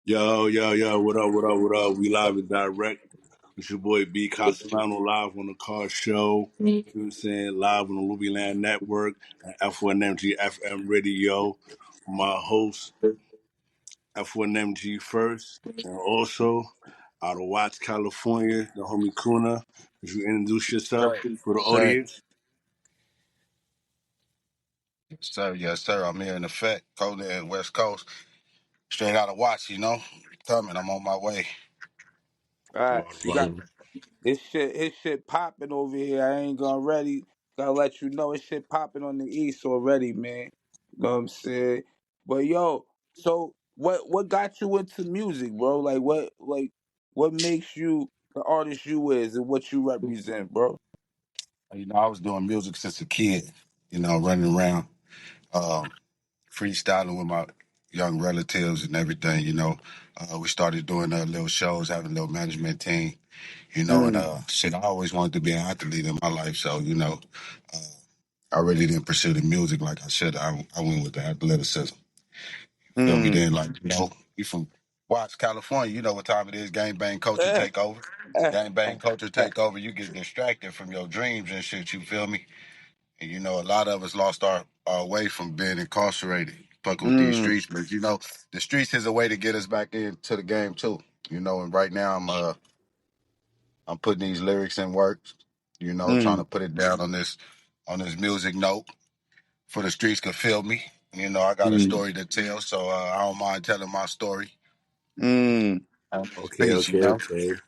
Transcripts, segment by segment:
Yo, what up, what up, what up? We live and direct. It's your boy B Castelliano live on the car show. You know what I'm saying? Live on the Ruby Land Network and F1MG FM radio. My host, F1MG first. And also out of Watts, California, the homie Kuna. If you introduce yourself Sir. for the Sir. audience. Sir, yes, sir. I'm here in effect, Coda and West Coast. Straight out of Watts, Coming. I'm on my way. All right, Right, you got right. his shit popping over here. I ain't gonna ready. Gotta let you know his shit popping on the east already, man. You know what I'm saying? But yo, so what got you into music, bro? What makes you the artist you is and what you represent, bro? I was doing music since a kid, running around, um, freestyling with my young relatives and everything, We started doing little shows, having a little management team, and Mm, shit, I always wanted to be an athlete in my life. So, uh, I really didn't pursue the music like I should. I went with the athleticism. Feel me? mm. Then, you from Watts, California, you know what time it is. Gang bang culture take over. Gang bang culture take over. You get distracted from your dreams and shit. You feel me? And a lot of us lost our way from being incarcerated, fucking with these mm, streets. But the streets is a way to get us back into the game too. And right now I'm putting these lyrics in works. Trying to mm, put it down on this music note for the streets could feel me. I got a mm, story to tell, so I don't mind telling my story. mm. Okay, Peace, okay, okay.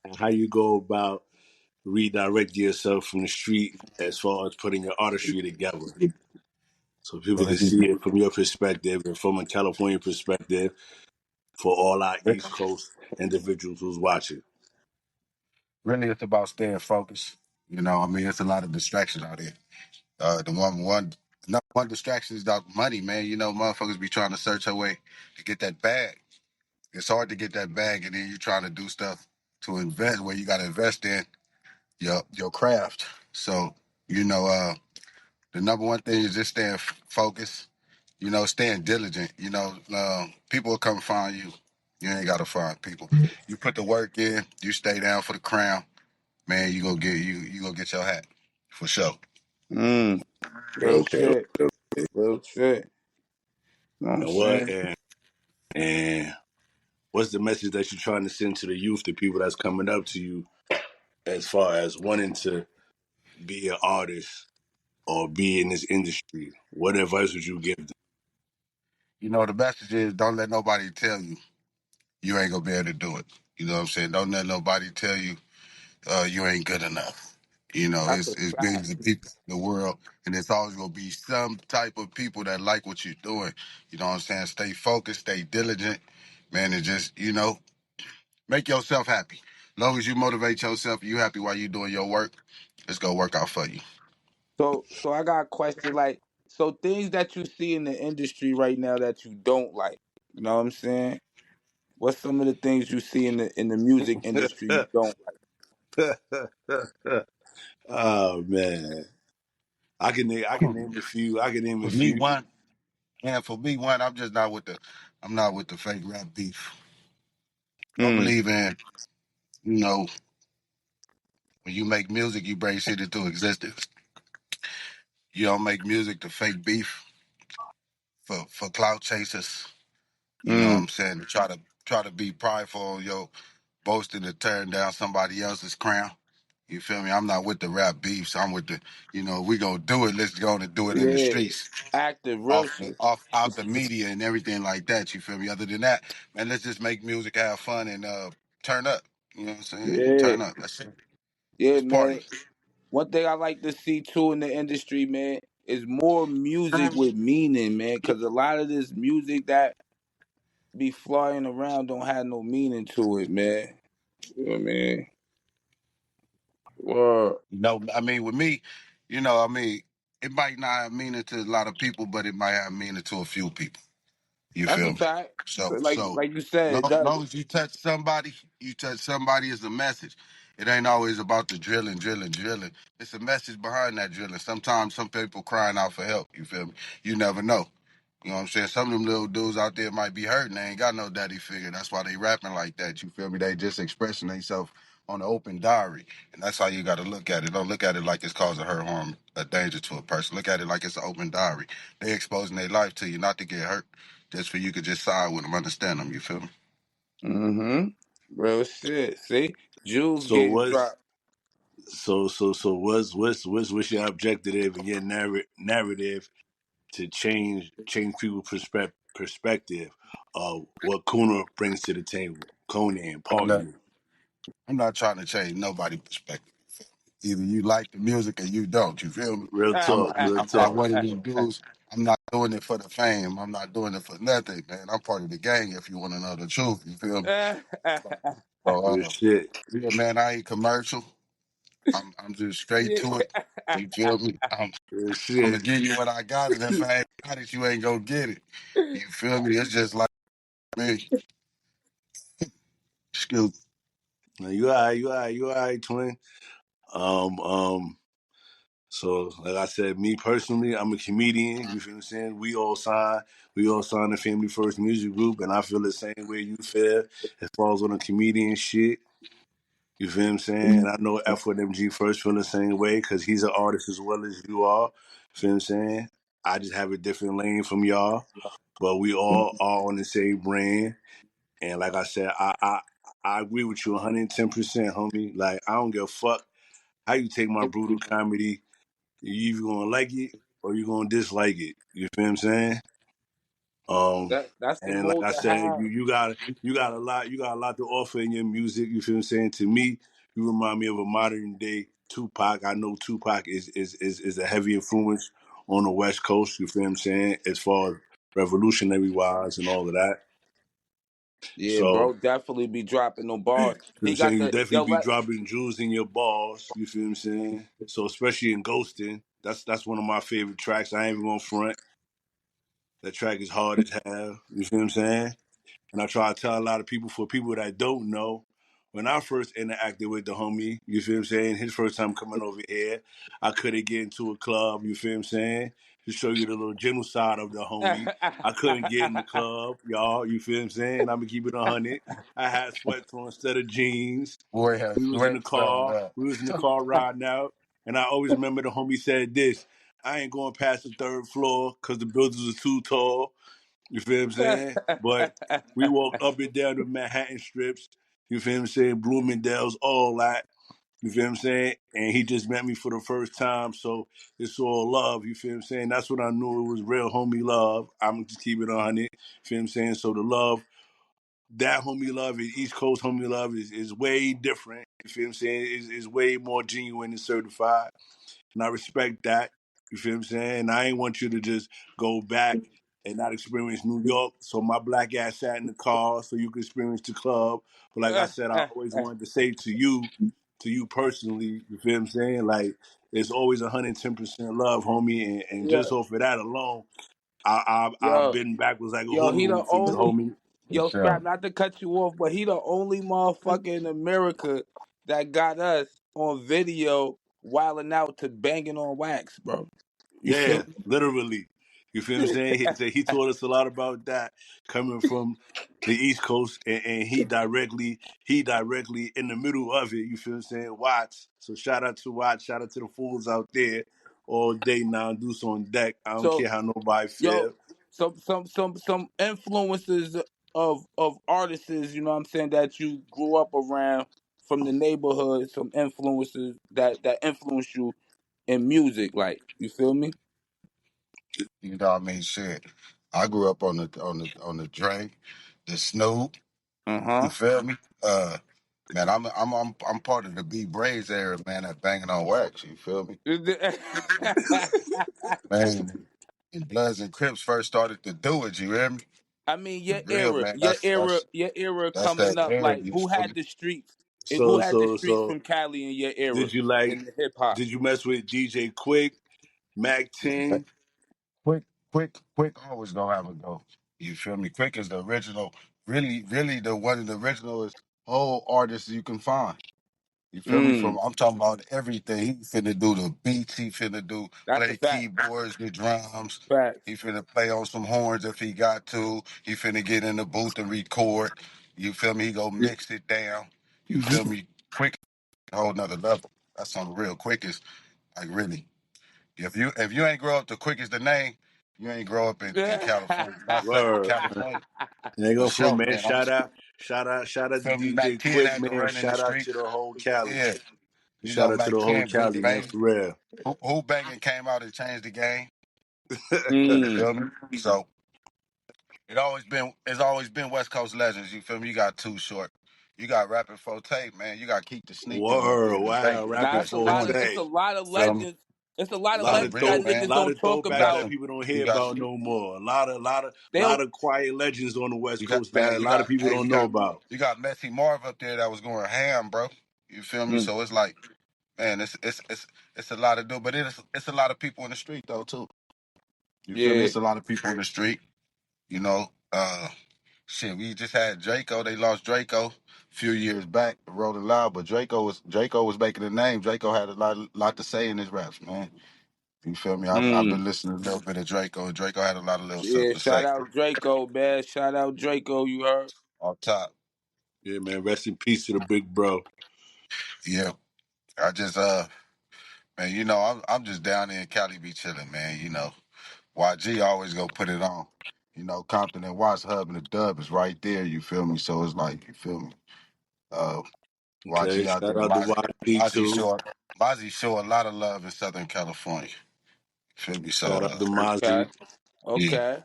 And how you go about redirect yourself from the street as far as putting your artistry together so people can Really, see it from your perspective and from a California perspective for all our East Coast individuals who's watching. really, it's about staying focused. It's a lot of distractions out here. Number one distraction is about money, man. Motherfuckers be trying to search their way to get that bag. It's hard to get that bag, and then you're trying to do stuff to invest where you got to invest in your craft. So, you know, uh, the number one thing is just staying focused. Staying diligent. People will come find you. You ain't got to find people. You put the work in. You stay down for the crown, man. You go get your hat for sure. Mm. Real Okay. shit. Real shit. You know what I'm And what saying? and what's the message that you're trying to send to the youth, the people that's coming up to you as far as wanting to be an artist or be in this industry? What advice would you give them? The message is don't let nobody tell you ain't gonna be able to do it. You know what I'm saying? Don't let nobody tell you you ain't good enough. That's a It's fact. billions of people in the world, and it's always gonna be some type of people that like what you're doing. You know what I'm saying? Stay focused, stay diligent, man, and just make yourself happy. As long as you motivate yourself, you happy while you doing your work, it's gonna work out for you. So I got a question so things that you see in the industry right now that you don't like. You know what I'm saying? What's some of the things you see in the music industry you don't like? Oh man, I can name a few. I can name a For me, few. one, I'm not with the fake rap beef. I Mm, believe in, you know, when you make music, you bring shit into existence. You don't make music to fake beef for clout chasers. You know what mm, I'm saying? To try to be prideful on your boasting to turn down somebody else's crown. You feel me? I'm not with the rap beefs. I'm with the, we gonna do it. Let's go and do it in the yeah, streets, active, real off the shit. off out the media and everything like that. You feel me? Other than that, man, let's just make music, have fun, and turn up. You know what I'm saying? Yeah, Turn up. That's it. yeah, Let's man. party. One thing I like to see too in the industry, man, is more music with meaning, man. Because a lot of this music that be flying around don't have no meaning to it, man. You know what I mean? Word. With me, it might not have meaning to a lot of people, but it might have meaning to a few people. You That's feel a me? fact. So, so Like you said, it does. long as you touch somebody as a message. It ain't always about the drilling, drilling, drilling. It's a message behind that drilling. Sometimes some people crying out for help. You feel me? You never know. You know what I'm saying? Some of them little dudes out there might be hurting. They ain't got no daddy figure. That's why they rapping like that. You feel me? They just expressing themselves on the open diary. And that's how you got to look at it. Don't look at it like it's causing hurt, harm, a danger to a person. Look at it like it's an open diary. They exposing their life to you not to get hurt, just for you could just side with them, understand them. You feel me? Mm-hmm. Real shit. See? Jules So getting what's dropped. what's your objective and your narrative to change people's perspective of what Kuna brings to the table? Conan, I'm not, partner. I'm not trying to change nobody's perspective. Either you like the music or you don't. You feel me? Real talk, real I'm not talk. one of these dudes. I'm not doing it for the fame. I'm not doing it for nothing, man. I'm part of the gang. If you want to know the truth, you feel me? So, Real shit, yeah, man, I ain't commercial. I'm just straight to it. You feel me? real I'm gonna shit. give you what I got, and if I ain't got it, you ain't gonna get it. You feel me? It's just like me. Excuse me. Now, you alright, twin. Um, um. So, like I said, me personally, I'm a comedian. You feel what I'm saying? We all signed the Family First Music Group, and I feel the same way you feel as far as on the comedian shit. You feel what I'm saying? And I know F1MG first feel the same way because he's an artist as well as you are. You feel what I'm saying? I just have a different lane from y'all, but we all are on the same brand. And like I said, I agree with you 110%, homie. Like I don't give a fuck how you take my brutal comedy. You either gonna like it or you gonna dislike it. You feel what I'm saying? Um, That's the and like mode I to said, have. you got a lot to offer in your music. You feel what I'm saying? To me, you remind me of a modern day Tupac. I know Tupac is a heavy influence on the West Coast. You feel what I'm saying? As far as revolutionary wise and all of that. Yeah, So bro, definitely be dropping no bars. you know what He I'm saying? got You the definitely yo be let dropping jewels in your balls. You feel what I'm saying? So especially in Ghosting, that's one of my favorite tracks. I ain't even gonna front. That track is hard as hell. You feel what I'm saying? And I try to tell a lot of people, for people that don't know, when I first interacted with the homie, you feel what I'm saying? His first time coming over here, I couldn't get into a club, you feel what I'm saying? To show you the little genocide of the homie. I couldn't get in the club, y'all, you feel what I'm saying? I'm gonna keep it 100. I had sweats on instead of jeans. Boy has We was in the sweats on car. up. We was in the car riding out. And I always remember the homie said this: I ain't going past the third floor because the buildings are too tall. You feel what I'm saying? But we walked up and down the Manhattan strips. You feel what I'm saying? Bloomingdale's, all that. You feel what I'm saying? And he just met me for the first time, so it's all love. You feel what I'm saying? That's what I knew it was real homie love. I'm just keep it on it. You feel what I'm saying? So the love, that homie love is East Coast homie love is way different. You feel what I'm saying? Is way more genuine and certified. And I respect that. You feel what I'm saying? I ain't want you to just go back and not experience New York. So my black ass sat in the car so you could experience the club. But like I said, I always wanted to say to you personally, you feel what I'm saying? Like it's always 110% love, homie. And yo, just off of that alone, I've yo, been backwards like a yo, he hula the hoop for you, only homie. For yo scrap, sure. not to cut you off, but he the only motherfucker in America that got us on video wilding out to banging on wax, bro. You feel Yeah, me? literally. You feel what I'm saying? He taught us a lot about that coming from the East Coast, and he directly in the middle of it. You feel what I'm saying? Watts. So shout out to Watts. Shout out to the fools out there all day now. Deuce on deck. I don't So care how nobody yo, feel. some influences of artists, you know what I'm saying, that you grew up around from the neighborhood, some influences that influence you in music, like you feel me? You know what I mean? Shit. I grew up on the Dre, the Snoop. You Uh-huh. feel me? Man, I'm part of the B Braves era, man. That banging on wax. You feel me? Man, and Bloods and Crips first started to do it. You hear me? I mean, For real, man. your era That's coming that up. era. Like, You who feel had me? the streets? Who So had the so streets so from Cali in your era did you in the hip hop? did you mess with DJ Quick, Mac Yeah. 10? Quick always gonna have a go. You feel me? Quick is the original, really the one of the original is whole artists you can find. You feel me? Mm. From I'm talking about everything. He finna do the beats. He finna do That's a play fact. keyboards, the drums. Facts. He finna play on some horns if he got to. He finna get in the booth and record. You feel me? He go mix it down. You feel me? Quick, a whole nother level. That's on the real quickest. Like really, if you ain't grow up the quickest the name, you ain't grow up in California. Not Southern Word. California There you for go for sure, man. man. I'm Shout out to feel me. Mac DJ 10 Quick, had to man. run in the Shout out street. to the whole Cali. Yeah, you Shout know out to Mac the whole 10 beat Cali, man, bang. for real. Who banging came out and changed the game. You Mm. feel me? So it's always been West Coast legends. You feel me? You got Too Short. You got Rapping Forte, man. You got Keep the Sneak Them up Word. there. The Wow. Baker. You Now Rapping got it's a for lot of Spoon. it's a say. lot of Feel me? legends. It's a lot of Lot Nah, of legends real that dope, man. niggas lot don't of talk You throwbacks got that about. some. people don't You hear got about some. no more. A They lot don't. of quiet legends on the West You got Coast that man. a lot of people Hey, don't know about. you got Messy Marv up there that was going ham, bro. You feel me? Mm. So it's like, man, it's a lot of do, but it's a lot of people in the street though too. You feel me? Yeah. It's a lot of people in the street. You know, shit, we just had Draco. They lost Draco a few years back, Rolling Loud, but Draco was making a name. Draco had a lot to say in his raps, man. You feel me? I've Mm. been listening a little bit of Draco. Draco had a lot of little Yeah. something to Shout say. out Draco, man. Shout out Draco. You heard? Off top, Yeah, man. Rest in peace to the big bro. yeah. I just man, you know, I'm just down there in Cali be chilling, man. You know, YG always go put it on. You know, Compton and Watts Hub and the Dub is right there. You feel me? So it's like, you feel me? Uh, Okay. YG out there. Shout out to YD too. Mozzie show a lot of love in Southern California. Feel me? So Shout out to Okay. Mozzie. yeah, Okay.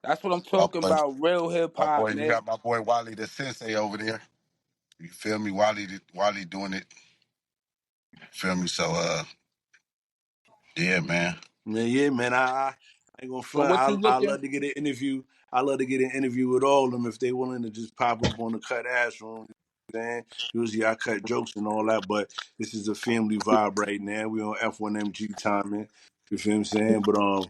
That's what I'm my talking boy, about. Real hip hop, you man. got my boy Wally the Sensei over there. You feel me? Wally doing it. Feel me? So yeah, man. Man, yeah, man. I ain't gonna So front. what you I looking? love to get an interview. I love to get an interview with all of them if they willing to just pop up on the Cut Ass Room. You know what I'm saying? Usually I cut jokes and all that, but this is a family vibe right now. We on F1MG timing. You feel what I'm saying? But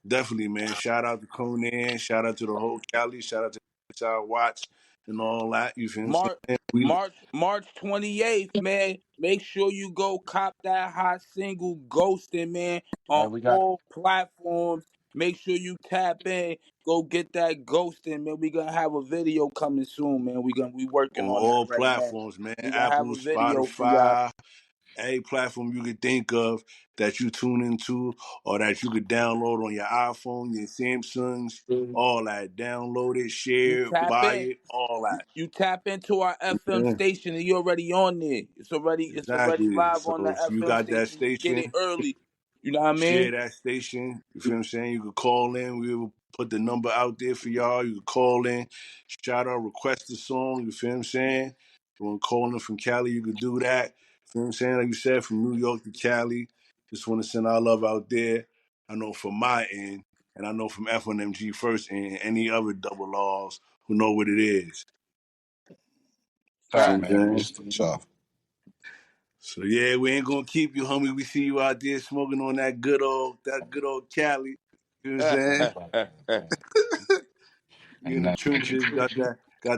definitely, man. Shout out to Conan. Shout out to the whole Cali. Shout out to South Watts and all that. You feel what I'm March saying? We March 28th, man. Make sure you go cop that hot single Ghostin', man, on We got all platforms. Make sure you tap in. Go get that Ghostin', man. We gonna have a video coming soon, man. We working on on that all right now. platforms, man. We gonna have Apple, a video for y'all. Spotify, any platform you could think of that you tune into or that you could download on your iPhone, your Samsungs, all that. Download it, You share it, tap buy in. it, all that. You tap into our FM Yeah, station and you're already on there. It's already exactly. live So on the if you FM got that station. You get station, it early. You know what I share mean? that station. You feel what I'm saying? You could call in. We will put the number out there for y'all. You could call in, shout out, request a song. You feel what I'm saying? You want to call in from Cali, you could do that. You feel what I'm saying? Like you said, from New York to Cali. Just want to send our love out there. I know from my end, and I know from F1MG first and any other double laws who know what it is. See top, Fact. what I'm man. saying? It's tough. So yeah, we ain't gonna keep you, homie. We see you out there smoking on that good old Cali. You know what I'm saying? You Ain't in the nothing. trenches, got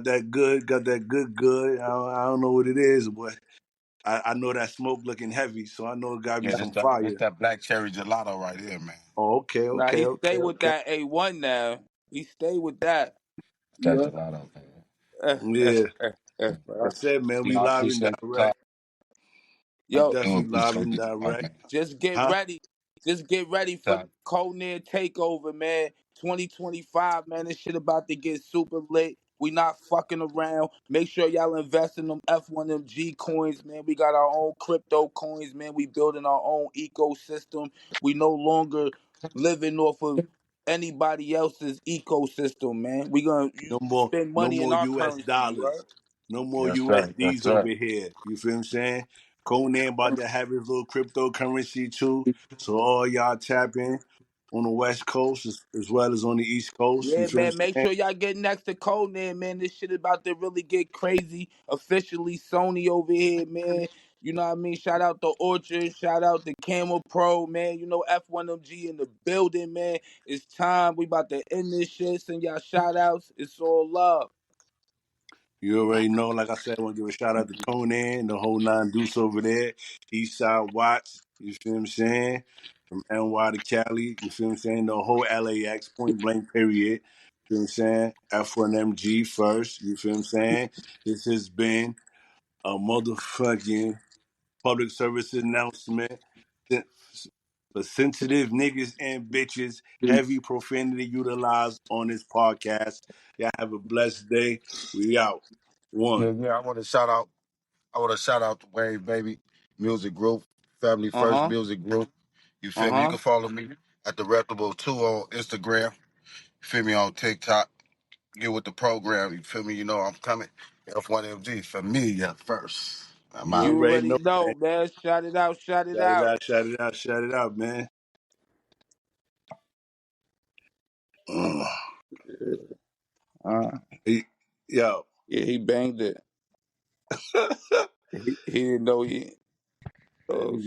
that good. I don't know what it is, but I know that smoke looking heavy, so I know it gotta be Yeah, some this fire. that black cherry gelato right here, man. Oh, okay, Now okay, he okay, stay with okay. that A1 now. He stay with that. That Yeah. gelato, man. Yeah, like I said, man, we I live and appreciate the talk. direct. We Yo, I do definitely live appreciate and the talk, direct. man. just get Huh? ready. Just get ready for the Top. Conan takeover, man. 2025, man. This shit about to get super lit. We not fucking around. Make sure y'all invest in them F1MG coins, man. We got our own crypto coins, man. We building our own ecosystem. We no longer living off of anybody else's ecosystem, man. We gonna No you more, spend no money in more our U.S. currency, you dollars. heard? No more Yes, sir. Yes, USDs over sir. here. You feel what I'm saying? Conan about to have his little cryptocurrency too. So all y'all tap in on the West Coast as well as on the East Coast. You Yeah, feel what man. Make I'm saying? sure y'all get next to Conan, man. This shit about to really get crazy. Officially, Sony over here, man. You know what I mean? Shout out to Orchard. Shout out to Camel Pro, man. You know F1MG in the building, man. It's time. We about to end this shit. Send y'all shout outs. It's all love. You already know, like I said, I want to give a shout out to Conan, the whole nine deuce over there. Eastside Watts, you feel what I'm saying? From NY to Cali, you feel what I'm saying? The whole LAX, point blank period. You feel what I'm saying? F1MG first, you feel what I'm saying? This has been a motherfucking public service announcement for sensitive niggas and bitches, heavy profanity utilized on this podcast. Y'all have a blessed day. We out. One. Yeah. I want to shout out the Wave Baby Music Group, Family First Uh-huh. Music Group. You feel me? You Uh-huh. can follow me at the Reputable 2 on Instagram. You feel me on TikTok. Get with the program. You feel me? You know I'm coming. F1MG, Familia first. I'm You out. You already already know, know, man. man. Shout it out, shout it Shout it out. out, shout it out, shout it out, man. Uh, Hey, yo. yeah, he banged it. He didn't know he. Oh,